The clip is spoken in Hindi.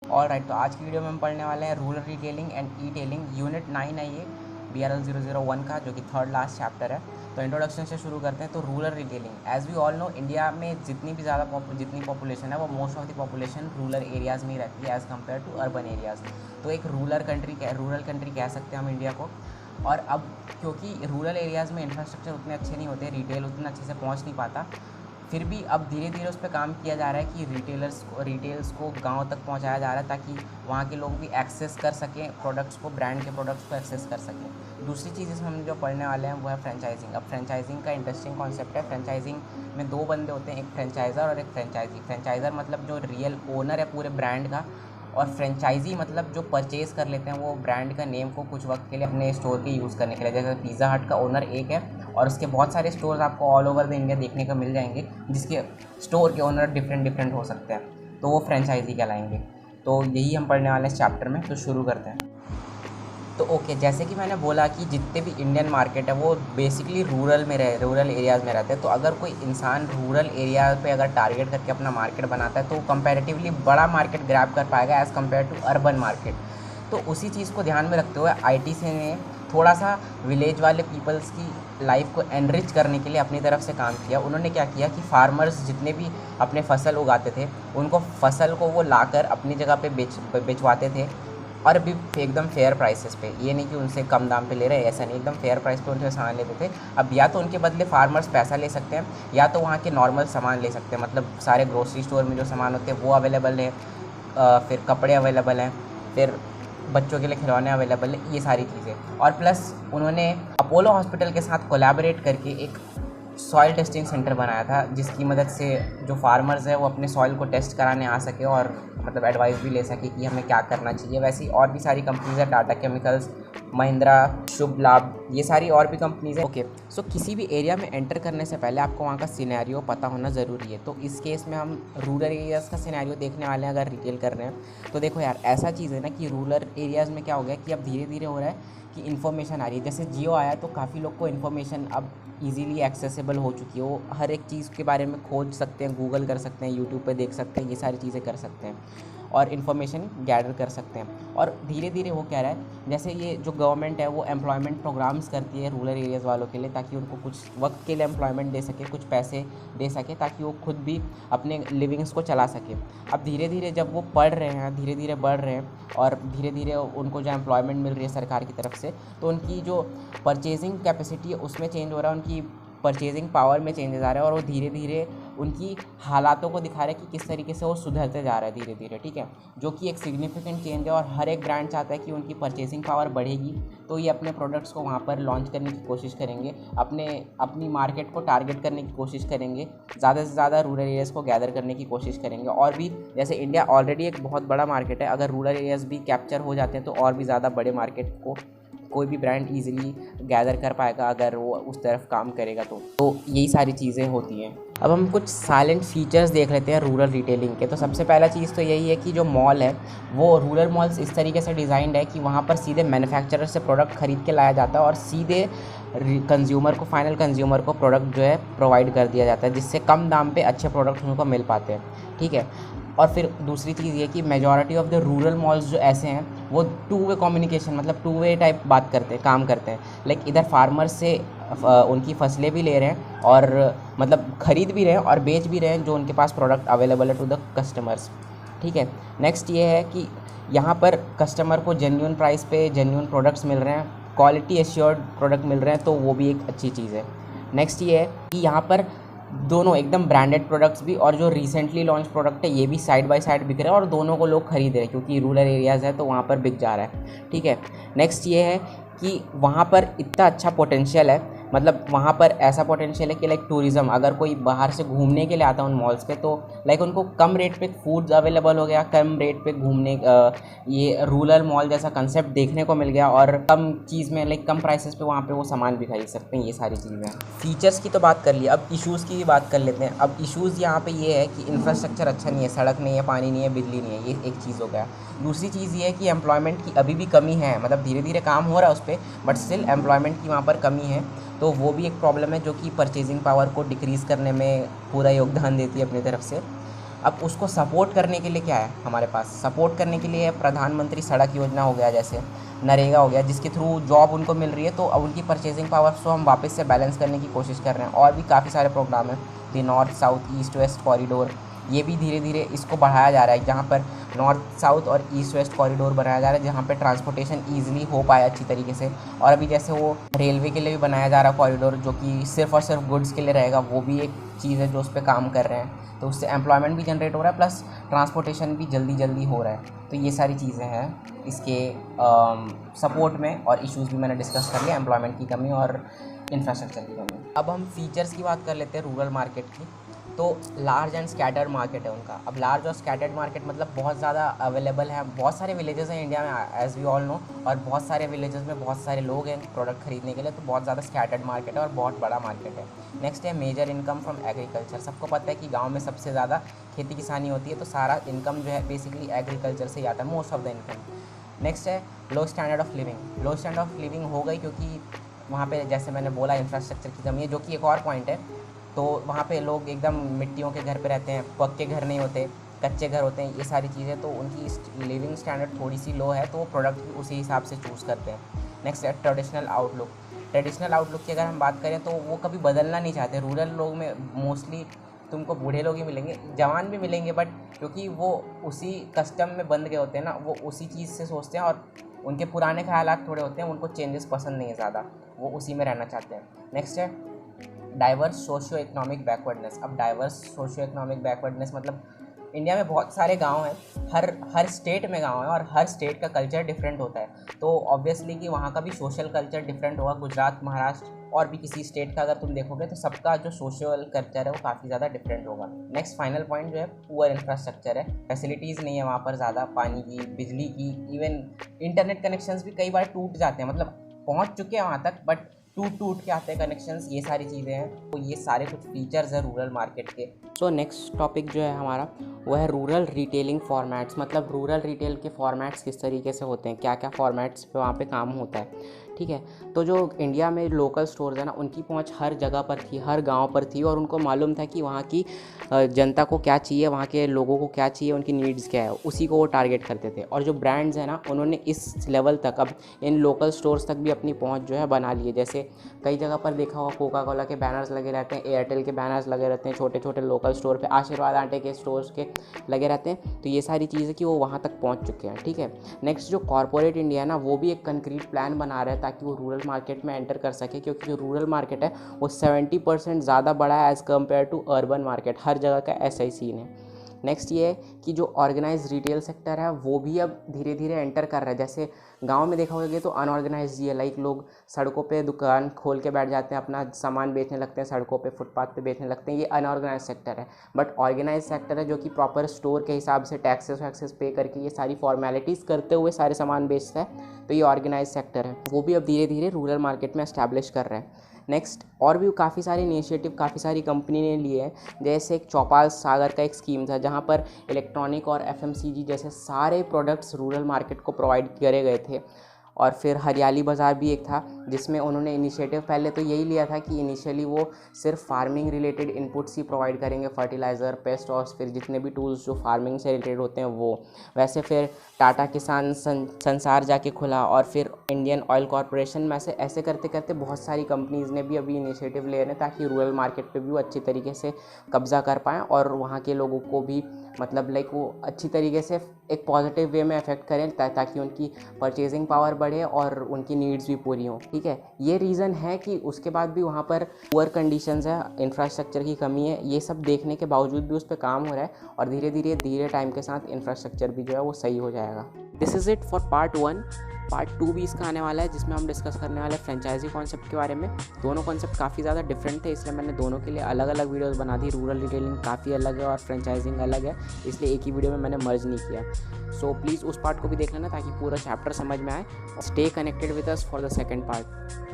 ऑलराइट, तो आज की वीडियो में हम पढ़ने वाले हैं rural retailing and etailing unit 9 है ये BRL 001 का, जो कि थर्ड लास्ट चैप्टर है। तो इंट्रोडक्शन से शुरू करते हैं। तो rural retailing, as we all know, India में जितनी पॉपुलेशन है वो most of the population rural areas में ही रहती है as compare to urban areas. तो एक रूरल कंट्री कह सकते हैं हम इंडिया को। और अब क्योंकि रूरल एरियाज़ में इंफ्रास्ट्रक्चर उतने अच्छे नहीं होते, रिटेल उतना अच्छे से पहुंच नहीं पाता, फिर भी अब धीरे धीरे उस पर काम किया जा रहा है कि रिटेल्स को गांव तक पहुंचाया जा रहा है, ताकि वहाँ के लोग भी एक्सेस कर सकें प्रोडक्ट्स को, ब्रांड के प्रोडक्ट्स को एक्सेस कर सकें। दूसरी चीज़ इसमें हम जो पढ़ने वाले हैं वो है फ्रेंचाइजिंग। अब फ्रेंचाइजिंग का इंटरेस्टिंग कॉन्सेप्ट है। फ्रेंचाइजिंग में दो बंदे होते हैं, एक फ्रेंचाइज़र और एक फ्रेंचाइजी। फ्रेंचाइज़र मतलब जो रियल ओनर है पूरे ब्रांड का, और फ्रेंचाइजी मतलब जो परचेज़ कर लेते हैं वो ब्रांड का नेम को कुछ वक्त के लिए अपने स्टोर के यूज़ करने के लिए। जैसे पिज़्ज़ा हट का ओनर एक है और उसके बहुत सारे स्टोर्स आपको ऑल ओवर द इंडिया देखने को मिल जाएंगे, जिसके स्टोर के ओनर डिफरेंट हो सकते हैं, तो वो फ्रेंचाइजी कहलाएंगे। तो यही हम पढ़ने वाले हैं इस चैप्टर में। तो शुरू करते हैं। तो ओके, जैसे कि मैंने बोला कि जितने भी इंडियन मार्केट है वो बेसिकली रूरल एरियाज़ में रहते हैं। तो अगर कोई इंसान रूरल एरिया पे अगर टारगेट करके अपना मार्केट बनाता है तो कंपैरेटिवली बड़ा मार्केट ग्रैब कर पाएगा as compare to urban market. तो उसी चीज़ को ध्यान में रखते हुए ITC ने थोड़ा सा विलेज वाले पीपल्स की लाइफ को एनरिच करने के लिए अपनी तरफ से काम किया। उन्होंने क्या किया कि फार्मर्स जितने भी अपने फसल उगाते थे उनको फसल को वो लाकर अपनी जगह पे बेचवाते थे, और भी एकदम फेयर प्राइसेस पे। ये नहीं कि उनसे कम दाम पे ले रहे हैं, ऐसा नहीं, एकदम फेयर प्राइस पे उनसे सामान लेते थे। अब या तो उनके बदले फार्मर्स पैसा ले सकते हैं, या तो वहाँ के नॉर्मल सामान ले सकते हैं, मतलब सारे ग्रोसरी स्टोर में जो सामान होते हैं वो अवेलेबल है, फिर कपड़े अवेलेबल हैं, फिर बच्चों के लिए खिलौने अवेलेबल है, ये सारी चीज़ें। और प्लस उन्होंने अपोलो हॉस्पिटल के साथ कोलैबोरेट करके एक सॉइल टेस्टिंग सेंटर बनाया था, जिसकी मदद से जो फार्मर्स है वो अपने सॉइल को टेस्ट कराने आ सके और मतलब एडवाइस भी ले सके कि हमें क्या करना चाहिए। वैसी और भी सारी कंपनीज़ है, टाटा केमिकल्स, महिंद्रा, शुभ लाभ, ये सारी और भी कंपनीज़ है। ओके, सो किसी भी एरिया में एंटर करने से पहले आपको वहाँ का सिनेरियो पता होना ज़रूरी है। तो इस केस में हम रूरल एरियाज़ का सिनेरियो देखने वाले हैं अगर रिटेल कर रहे हैं। तो देखो यार, ऐसा चीज़ है ना कि रूरल एरियाज़ में क्या हो गया कि अब धीरे धीरे हो रहा है कि इन्फॉर्मेशन आ रही है। जैसे जियो आया तो काफ़ी लोग को इन्फॉर्मेशन अब ईज़िली एक्सेसिबल हो चुकी है। वो हर एक चीज़ के बारे में खोज सकते हैं, गूगल कर सकते हैं, यूट्यूब पे देख सकते हैं, ये सारी चीज़ें कर सकते हैं और इन्फॉर्मेशन गैदर कर सकते हैं। और धीरे धीरे हो क्या रहा है, जैसे ये जो गवर्नमेंट है वो एम्प्लॉयमेंट प्रोग्राम्स करती है रूरल एरियाज़ वालों के लिए, ताकि उनको कुछ वक्त के लिए एम्प्लॉयमेंट दे सके, कुछ पैसे दे सके, ताकि वो खुद भी अपने लिविंग्स को चला सके। अब धीरे धीरे जब वो पढ़ रहे हैं, धीरे धीरे बढ़ रहे हैं, और धीरे धीरे उनको जो एम्प्लॉयमेंट मिल रही है सरकार की तरफ से, तो उनकी जो परचेजिंग कैपेसिटी है उसमें चेंज हो रहा है, उनकी परचेजिंग पावर में चेंजेस आ रहे हैं, और वो धीरे धीरे उनकी हालातों को दिखा रहे हैं कि किस तरीके से वो सुधरते जा रहा है धीरे धीरे, ठीक है, जो कि एक सिग्निफिकेंट चेंज है। और हर एक ब्रांड चाहता है कि उनकी परचेजिंग पावर बढ़ेगी, तो ये अपने प्रोडक्ट्स को वहाँ पर लॉन्च करने की कोशिश करेंगे, अपनी मार्केट को टारगेट करने की कोशिश करेंगे, ज़्यादा से ज़्यादा रूरल एरियाज़ को गैदर करने की कोशिश करेंगे। और भी जैसे इंडिया ऑलरेडी एक बहुत बड़ा मार्केट है, अगर रूरल एरियाज़ भी कैप्चर हो जाते हैं तो और भी ज़्यादा बड़े मार्केट को कोई भी ब्रांड इजीली गैदर कर पाएगा अगर वो उस तरफ काम करेगा। तो यही सारी चीज़ें होती हैं। अब हम कुछ साइलेंट फीचर्स देख लेते हैं रूरल रिटेलिंग के। तो सबसे पहला चीज़ तो यही है कि जो मॉल है वो रूरल मॉल्स इस तरीके से डिज़ाइंड है कि वहाँ पर सीधे मैन्युफैक्चरर से प्रोडक्ट ख़रीद के लाया जाता है और सीधे फाइनल कंज्यूमर को प्रोडक्ट जो है प्रोवाइड कर दिया जाता है, जिससे कम दाम पे अच्छे प्रोडक्ट उनको मिल पाते हैं, ठीक है। और फिर दूसरी चीज़ ये कि majority of the rural malls जो ऐसे हैं वो टू वे कम्युनिकेशन, मतलब टू वे टाइप बात करते हैं, काम करते हैं। लाइक इधर फार्मर्स से उनकी फसलें भी ले रहे हैं और मतलब ख़रीद भी रहे हैं और बेच भी रहे हैं जो उनके पास प्रोडक्ट अवेलेबल है टू द कस्टमर्स, ठीक है। नेक्स्ट ये है कि यहाँ पर कस्टमर को जेन्युइन प्राइस पे जेन्युइन प्रोडक्ट्स मिल रहे हैं, क्वालिटी एश्योर्ड प्रोडक्ट मिल रहे हैं, तो वो भी एक अच्छी चीज़ है। नेक्स्ट ये है कि यहाँ पर दोनों एकदम ब्रांडेड प्रोडक्ट्स भी और जो रिसेंटली लॉन्च प्रोडक्ट है ये भी साइड बाय साइड बिक रहे हैं और दोनों को लोग खरीद रहे हैं, क्योंकि रूरल एरियाज़ है तो वहाँ पर बिक जा रहा है, ठीक है। नेक्स्ट ये है कि वहाँ पर इतना अच्छा पोटेंशियल है, मतलब वहाँ पर ऐसा पोटेंशियल है कि लाइक टूरिज़्म, अगर कोई बाहर से घूमने के लिए आता है उन मॉल्स पे, तो लाइक उनको कम रेट पे फूड्स अवेलेबल हो गया, कम रेट पे घूमने ये रूरल मॉल जैसा कंसेप्ट देखने को मिल गया, और कम चीज़ में लाइक कम प्राइसेस पे वहाँ पे वो सामान भी खरीद सकते हैं। ये सारी चीज़ें फीचर्स की तो बात कर ली, अब इशूज़ की भी बात कर लेते हैं। अब इशूज़ यहाँ पे ये है कि इंफ्रास्ट्रक्चर अच्छा नहीं है, सड़क नहीं है, पानी नहीं है, बिजली नहीं है, ये एक चीज़ हो गया। दूसरी चीज़ ये है कि एम्प्लॉयमेंट की अभी भी कमी है, मतलब धीरे धीरे काम हो रहा है उस पर, बट स्टिल एम्प्लॉयमेंट की वहाँ पर कमी है, तो वो भी एक प्रॉब्लम है जो कि परचेजिंग पावर को डिक्रीज़ करने में पूरा योगदान देती है अपनी तरफ से। अब उसको सपोर्ट करने के लिए क्या है हमारे पास, सपोर्ट करने के लिए प्रधानमंत्री सड़क योजना हो गया, जैसे नरेगा हो गया, जिसके थ्रू जॉब उनको मिल रही है, तो अब उनकी परचेजिंग पावर्स को हम वापस से बैलेंस करने की कोशिश कर रहे हैं। और भी काफ़ी सारे प्रोग्राम हैं, the north south east west corridor, ये भी धीरे धीरे इसको बढ़ाया जा रहा है, जहाँ पर नॉर्थ साउथ और ईस्ट वेस्ट कॉरिडोर बनाया जा रहा है, जहाँ पे ट्रांसपोर्टेशन ईजिली हो पाए अच्छी तरीके से। और अभी जैसे वो रेलवे के लिए भी बनाया जा रहा है कॉरिडोर, जो कि सिर्फ और सिर्फ गुड्स के लिए रहेगा, वो भी एक चीज़ है जो उस पर काम कर रहे हैं। तो उससे एम्प्लॉयमेंट भी जनरेट हो रहा है, प्लस ट्रांसपोर्टेशन भी जल्दी जल्दी हो रहा है। तो ये सारी चीज़ें हैं इसके सपोर्ट में, और इश्यूज़ भी मैंने डिस्कस कर लिया, एम्प्लॉयमेंट की कमी और इंफ्रास्ट्रक्चर की कमी। अब हम फीचर्स की बात कर लेते हैं रूरल मार्केट की। तो लार्ज एंड स्कैटर्ड मार्केट है उनका। अब लार्ज और स्कैटर्ड मार्केट मतलब बहुत ज़्यादा अवेलेबल है, बहुत सारे विलेजेस हैं इंडिया में एज़ वी ऑल नो, और बहुत सारे विलेजेस में बहुत सारे लोग हैं प्रोडक्ट खरीदने के लिए, तो बहुत ज़्यादा स्कैटर्ड मार्केट है और बहुत बड़ा मार्केट है। नेक्स्ट है मेजर इनकम फ्रॉम एग्रीकल्चर। सबको पता है कि गाँव में सबसे ज़्यादा खेती किसानी होती है, तो सारा इनकम जो है बेसिकली एग्रीकल्चर से ही आता है, most of the income. Next है low standard of living. Low standard of living हो गई क्योंकि वहाँ पे जैसे मैंने बोला इंफ्रास्ट्रक्चर की कमी है, जो कि एक और पॉइंट है। तो वहाँ पे लोग एकदम मिट्टियों के घर पे रहते हैं, पक्के घर नहीं होते, कच्चे घर होते हैं, ये सारी चीज़ें, तो उनकी लिविंग स्टैंडर्ड थोड़ी सी लो है, तो वो प्रोडक्ट भी उसी हिसाब से चूज़ करते हैं। नेक्स्ट है ट्रेडिशनल आउटलुक। ट्रेडिशनल आउटलुक की अगर हम बात करें तो वो कभी बदलना नहीं चाहते। रूरल लोग में मोस्टली तुमको बूढ़े लोग ही मिलेंगे, जवान भी मिलेंगे, बट क्योंकि वो उसी कस्टम में बंध गए होते हैं ना, वो उसी चीज़ से सोचते हैं, और उनके पुराने ख्यालात थोड़े होते हैं, उनको चेंजेस पसंद नहीं है ज़्यादा, वो उसी में रहना चाहते हैं। नेक्स्ट है डाइवर्स सोशियो इकोनॉमिक बैकवर्डनेस। अब डाइवर्स सोशियो इकोनॉमिक बैकवर्डनेस मतलब इंडिया में बहुत सारे गांव हैं, हर स्टेट में गांव हैं, और हर स्टेट का कल्चर डिफरेंट होता है, तो ऑब्वियसली कि वहाँ का भी सोशल कल्चर डिफरेंट होगा। गुजरात, महाराष्ट्र और भी किसी स्टेट का अगर तुम देखोगे तो सबका जो सोशल कल्चर है वो काफ़ी ज़्यादा डिफरेंट होगा। नेक्स्ट फाइनल पॉइंट जो है पुअर इंफ्रास्ट्रक्चर है। फैसिलिटीज़ नहीं है वहाँ पर ज़्यादा, पानी की, बिजली की, इवन इंटरनेट कनेक्शंस भी कई बार टूट जाते हैं, मतलब पहुँच चुके हैं वहाँ तक बट टूट के आते हैं कनेक्शंस, ये सारी चीज़ें हैं। तो ये सारे कुछ फीचर्स हैं रूरल मार्केट के। सो नेक्स्ट टॉपिक जो है हमारा वो है रूरल रिटेलिंग फॉर्मेट्स। मतलब रूरल रिटेल के फॉर्मेट्स किस तरीके से होते हैं, क्या क्या फॉर्मेट्स पे वहाँ पे काम होता है, ठीक है। तो जो इंडिया में लोकल स्टोर्स है ना, उनकी पहुँच हर जगह पर थी, हर गाँव पर थी, और उनको मालूम था कि वहाँ की जनता को क्या चाहिए, वहाँ के लोगों को क्या चाहिए, उनकी नीड्स क्या है, उसी को वो टारगेट करते थे। और जो ब्रांड्स हैं ना, उन्होंने इस लेवल तक अब इन लोकल स्टोर्स तक भी अपनी पहुँच जो है बना ली है। जैसे कई जगह पर देखा होगा कोका कोला के बैनर्स लगे रहते हैं, एयरटेल के बैनर्स लगे रहते हैं छोटे छोटे लोकल स्टोर पे, आशीर्वाद आटे के स्टोर्स के लगे रहते हैं। तो ये सारी चीज़ें कि वो वहाँ तक पहुँच चुके हैं, ठीक है। नेक्स्ट जो कॉर्पोरेट इंडिया है ना, वो भी एक कंक्रीट प्लान बना रहा है ताकि वो रूरल मार्केट में एंटर कर सके, क्योंकि जो रूरल मार्केट है वो 70% ज़्यादा बड़ा है as compare to urban market. हर जगह का ऐसा ही सीन है। नेक्स्ट ये है कि जो ऑर्गेनाइज रिटेल सेक्टर है वो भी अब धीरे धीरे एंटर कर रहा है। जैसे गांव में देखा होगा तो अनऑर्गेनाइज ही है, लाइक लोग सड़कों पे दुकान खोल के बैठ जाते हैं, अपना सामान बेचने लगते हैं, सड़कों पे फुटपाथ पे बेचने लगते हैं, ये अनऑर्गेनाइज सेक्टर है। बट ऑर्गेनाइज सेक्टर है जो कि प्रॉपर स्टोर के हिसाब से टैक्सेस वैक्सेस पे करके ये सारी फॉर्मेलिटीज़ करते हुए सारे सामान बेचता है, तो ये ऑर्गेनाइज सेक्टर है। वो भी अब धीरे धीरे रूरल मार्केट में एस्टैब्लिश कर रहे हैं। नेक्स्ट और भी काफ़ी सारे इनिशिएटिव काफ़ी सारी कंपनी ने लिए हैं। जैसे एक चौपाल सागर का एक स्कीम था जहाँ पर इलेक्ट्रॉनिक और एफएमसीजी जैसे सारे प्रोडक्ट्स रूरल मार्केट को प्रोवाइड करे गए थे। और फिर हरियाली बाज़ार भी एक था जिसमें उन्होंने इनिशिएटिव पहले तो यही लिया था कि इनिशियली वो सिर्फ फार्मिंग रिलेटेड इनपुट्स ही प्रोवाइड करेंगे, फर्टिलाइज़र, पेस्ट और फिर जितने भी टूल्स जो फार्मिंग से रिलेटेड होते हैं वो। वैसे फिर टाटा किसान संसार जाके खुला, और फिर इंडियन ऑयल कॉरपोरेशन में ऐसे करते करते बहुत सारी कंपनीज़ ने भी अभी इनिशिएटिव ले रहे हैं ताकि रूरल मार्केट पे भी वो अच्छी तरीके से कब्ज़ा कर पाएँ और वहाँ के लोगों को भी मतलब लाइक वो अच्छी तरीके से एक पॉजिटिव वे में अफेक्ट करें ताकि उनकी परचेजिंग पावर बढ़े और उनकी नीड्स भी पूरी हों, ठीक है। ये रीज़न है कि उसके बाद भी वहाँ पर पुअर कंडीशंस है, इंफ्रास्ट्रक्चर की कमी है। ये सब देखने के बावजूद भी उस पर काम हो रहा है और धीरे धीरे टाइम के साथ इंफ्रास्ट्रक्चर भी जो है वो सही हो जाएगा। This is it for part 1। Part 2 भी इसका आने वाला है जिसमें हम डिस्कस करने वाले हैं फ्रेंचाइजी कॉन्सेप्ट के बारे में। दोनों कॉन्सेप्ट काफ़ी ज़्यादा डिफरेंट थे, इसलिए मैंने दोनों के लिए अलग अलग वीडियोस बना दी। रूरल रिटेलिंग काफ़ी अलग है और फ्रेंचाइजिंग अलग है, इसलिए एक ही वीडियो में मैंने मर्ज नहीं किया। सो प्लीज़ उस पार्ट को भी देख लेना ताकि पूरा चैप्टर समझ में आए। Stay connected with us for the second part.